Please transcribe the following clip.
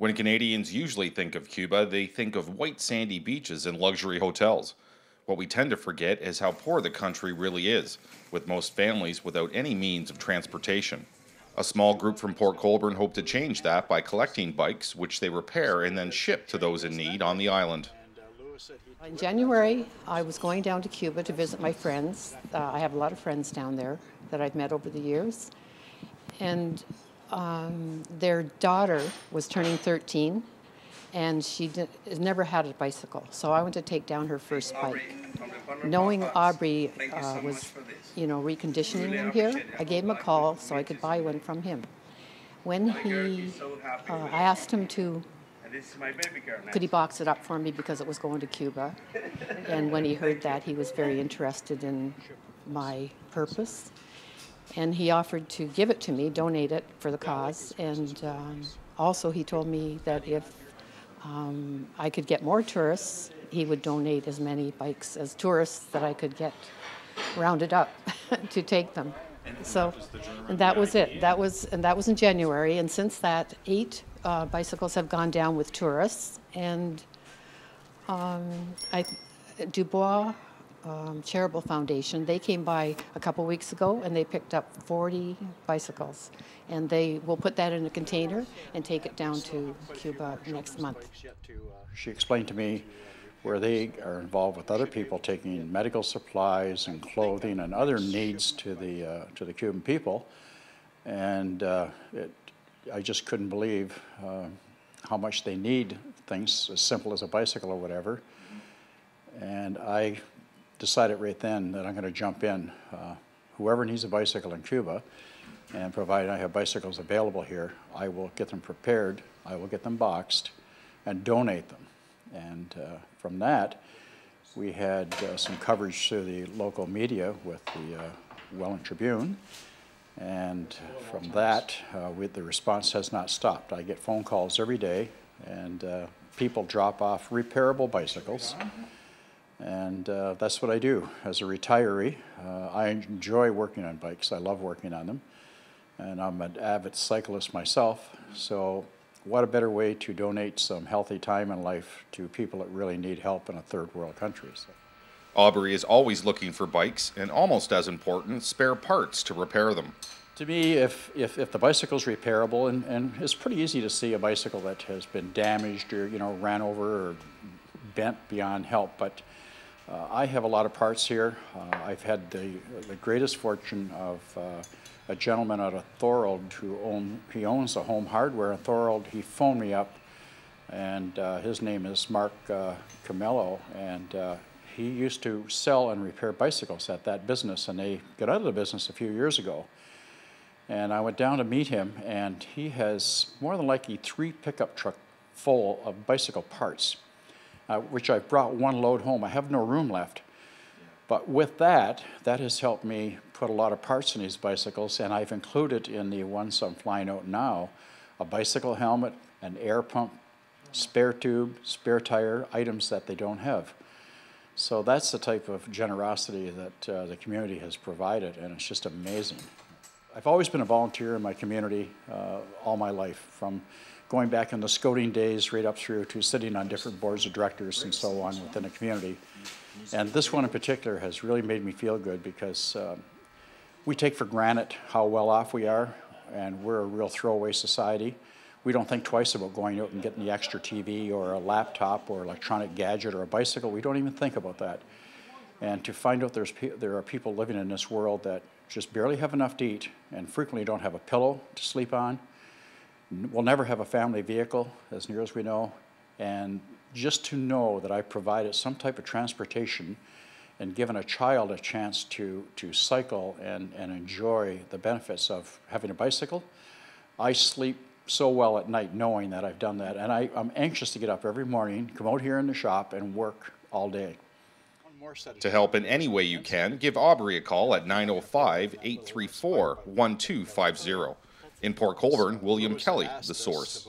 When Canadians usually think of Cuba, they think of white sandy beaches and luxury hotels. What we tend to forget is how poor the country really is, with most families without any means of transportation. A small group from Port Colborne hope to change that by collecting bikes, which they repair and then ship to those in need on the island. In January, I was going down to Cuba to visit my friends. I have a lot of friends down there that I've met over the years. And their daughter was turning 13, and has never had a bicycle. So I went to take down her first bike. Knowing Aubrey was, reconditioning them here, I gave him a call so I could buy one from him. When I asked him could he box it up for me because it was going to Cuba. And when he heard that, he was very interested in my purpose. And he offered to give it to me, donate it for the cause. And also he told me that if I could get more tourists, he would donate as many bikes as tourists that I could get rounded up to take them. So, and that was it. That was in January. And since that, 8 bicycles have gone down with tourists. And Dubois Charitable Foundation, they came by a couple weeks ago and they picked up 40 bicycles. And they will put that in a container and take it down to Cuba next month. She explained to me where they are involved with other people taking medical supplies and clothing and other needs to the Cuban people. And I just couldn't believe how much they need things as simple as a bicycle or whatever. And I decided right then that I'm going to jump in. Whoever needs a bicycle in Cuba, and provided I have bicycles available here, I will get them prepared, I will get them boxed, and donate them. And from that, we had some coverage through the local media with the Welland Tribune. And from that, the response has not stopped. I get phone calls every day, and people drop off repairable bicycles. And that's what I do as a retiree. I enjoy working on bikes. I love working on them. And I'm an avid cyclist myself. So what a better way to donate some healthy time in life to people that really need help in a third world country. So. Aubrey is always looking for bikes and, almost as important, spare parts to repair them. To me, if the bicycle's repairable, and it's pretty easy to see a bicycle that has been damaged or ran over or bent beyond help, but I have a lot of parts here. I've had the greatest fortune of a gentleman out of Thorold he owns a home hardware in Thorold. He phoned me up, and his name is Mark Camello, and he used to sell and repair bicycles at that business, and they got out of the business a few years ago. And I went down to meet him, and he has more than likely 3 pickup truck full of bicycle parts, which I've brought one load home. I have no room left. But with that has helped me put a lot of parts in these bicycles, and I've included in the ones I'm flying out now a bicycle helmet, an air pump, spare tube, spare tire, items that they don't have. So that's the type of generosity that the community has provided, and it's just amazing. I've always been a volunteer in my community all my life, from going back in the scouting days right up through to sitting on different boards of directors and so on within the community. And this one in particular has really made me feel good because we take for granted how well off we are, and we're a real throwaway society. We don't think twice about going out and getting the extra TV or a laptop or electronic gadget or a bicycle. We don't even think about that. And to find out there are people living in this world that just barely have enough to eat and frequently don't have a pillow to sleep on, will never have a family vehicle, as near as we know, and just to know that I provided some type of transportation and given a child a chance to cycle and enjoy the benefits of having a bicycle, I sleep so well at night knowing that I've done that. And I'm anxious to get up every morning, come out here in the shop, and work all day. To help in any way you can, give Aubrey a call at 905-834-1250. In Port Colborne, William Kelly, The Source.